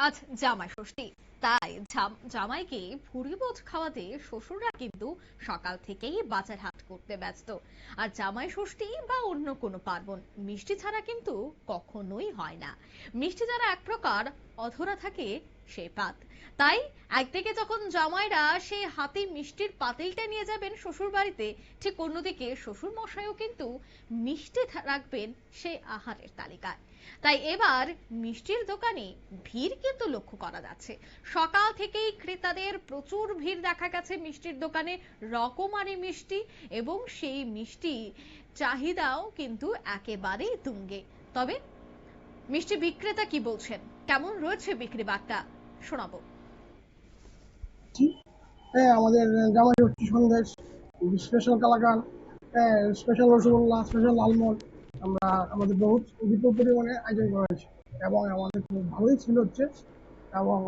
আজ জামাই ষষ্ঠী, তাই জামাইকে ভুরিভোজ খাওয়াতে শ্বশুররা কিন্তু সকাল থেকেই বাজার হাট করতে ব্যস্ত। আর জামাই ষষ্ঠী বা অন্য কোনো পার্বণ মিষ্টি ছাড়া কিন্তু কখনোই হয় না। মিষ্টি যারা এক প্রকার অধরা থাকে সেই পাত। তাই একদিকে যখন জামাইরা সেই হাতে মিষ্টির পাতিলটা নিয়ে যাবেন শ্বশুর বাড়িতে, ঠিক অন্যদিকে শ্বশুর মশাইও কিন্তু মিষ্টি রাখবেন সেই আহারের তালিকায়। তাই এবার মিষ্টির দোকানে ভিড় কিন্তু লক্ষ্য করা যাচ্ছে। সকাল থেকেই ক্রেতাদের প্রচুর ভিড় দেখা গেছে মিষ্টির দোকানে, রকমারি মিষ্টি, এবং সেই মিষ্টি চাহিদাও কিন্তু একেবারেই তুঙ্গে। তবে মিষ্টি বিক্রেতা কি বলছেন, কেমন রয়েছে বিক্রি বার্তা, শোনাবো। আমাদের জামাই ষষ্ঠী সন্দেশ, স্পেশাল কালাকান, স্পেশাল রসগোল্লা, স্পেশাল লালমোহন, আমরা আমাদের বহুত বিপুল পরিমাণে আয়োজন করা হয়েছে এবং আমাদের খুব ভালোই ছিল হচ্ছে, এবং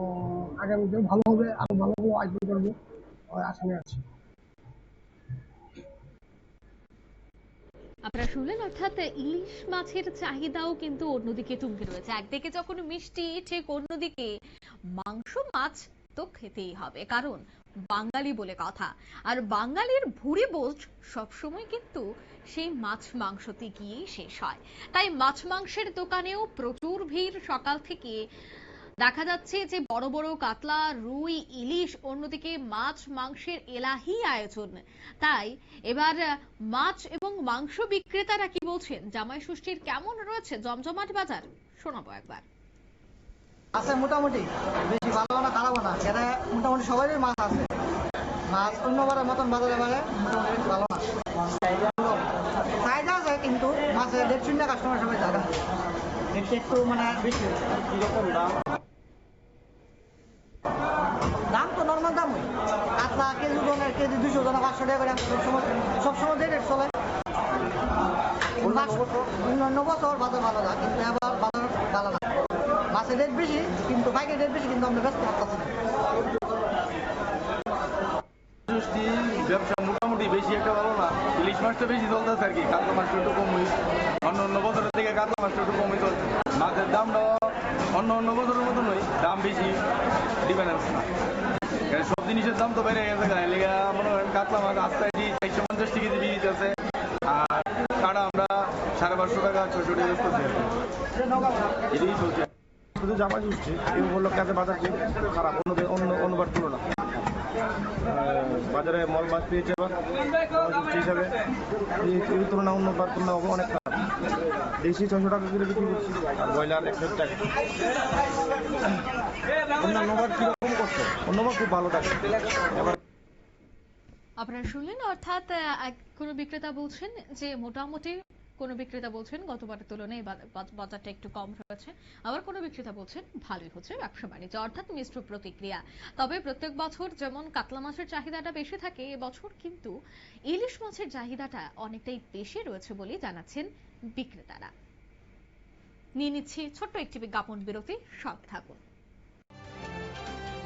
আগামীতেও ভালো হবে, আরো ভালো আয়োজন করবো আশা নিয়ে আছি। আপনারা শুনলেন, অর্থাৎ ইলিশ মাছের চাহিদাও কিন্তু অন্যদিকে তুঙ্গে রয়েছে। একদিকে যখন মিষ্টি, ঠিক অন্যদিকে মাংস মাছ তো খেতেই হবে, কারণ বাঙালি বলে কথা। আর বাঙালির ভুরিভোজ সবসময় কিন্তু সেই মাছ মাংসতে গিয়েই শেষ হয়। তাই মাছ মাংসের দোকানেও প্রচুর ভিড় সকাল থেকে। দেখা যাচ্ছে যে বড় বড় কাতলা, রুই, ইলিশ, অন্যদিকে মাছ মাংসের এলাহি আয়োজন। তাই এবার মাছ এবং মাংস বিক্রেতারা কি বলছেন, জামাই ষষ্ঠীর কেমন রয়েছে জমজমাট বাজার, শোনাবো একবার। আছে মোটামুটি, বেশি ভালো না খারাপ না, এটা মোটামুটি সবারই মাছ আছে। মাছ অন্যবারের মতন বাজারে বারে মোটামুটি বেশি ভালো না, চাহিদা আছে, কিন্তু মাছের 150 কাস্টমার সবাই জায়গা একটু মানে বেশি। কিরকম দাম? দাম তো নর্মাল দামই, কাতলা কেজি জনের কেজি 200 জন 500 টাকা করে সবসময় রেট চলে। অন্যান্য বছর বাজার ভালো না, কিন্তু এবার বাজার ভালো না। মাছের রেট বেশি, কিন্তু পাইকারি রেট বেশি, কিন্তু আমরা ব্যস্ত পারতেছি না। ব্যবসা মোটামুটি বেশি একটা ভালো না। ইলিশ মাছটা বেশি চলতেছে আর কি, কাতলা মাছটা একটু কমই। অন্য বছরের থেকে কাতলা মাছটা একটু কমই চলছে। মাছের দামটাও অন্য বছরের মতন নয়, দাম বেশি ডিফারেন্স না। সব জিনিসের দাম তো বেড়ে গেছে, লেগে মনে করেন কাতলা মাছ আস্তে 450 টাকা কেজি বিক্রি আছে, আর কাটা আমরা 550 টাকা 600 টাকা করছি। এটাই চলছে। শুধু জামাই ষষ্ঠী এই উপলক্ষে আছে বাজার খারাপ অন্যবার তুলনা। বাজারে মল মাছ পেয়েছে এবার ষষ্ঠী হিসাবে, এই তুলনা অন্যবার তুলনা অনেক খারাপ। দেশি 600 টাকা কিলো বিক্রি করছি, আর ব্রয়লার 100 টাকা। অন্যবার কিরকম করছে? অন্যবার খুব ভালো থাকে। এবার আপনারা শুনলেন, অর্থাৎ কোন বিক্রেতা বলছেন যে মোটামুটি, কোন বিক্রেতা বলছেন গতবারের তুলনায় বাজারটা একটু কম রয়েছে, আবার কোন বিক্রেতা বলছেন ভালোই হচ্ছে ব্যবসা বাণিজ্য, অর্থাৎ মিশ্র প্রতিক্রিয়া। তবে প্রত্যেক বছর যেমন কাতলা মাছের চাহিদাটা বেশি থাকে, এবছর কিন্তু ইলিশ মাছের চাহিদাটা অনেকটাই বেশি রয়েছে বলে জানাচ্ছেন বিক্রেতারা। নিয়ে নিচ্ছি ছোট্ট একটি বিজ্ঞাপন বিরতি, সঙ্গে থাকুন।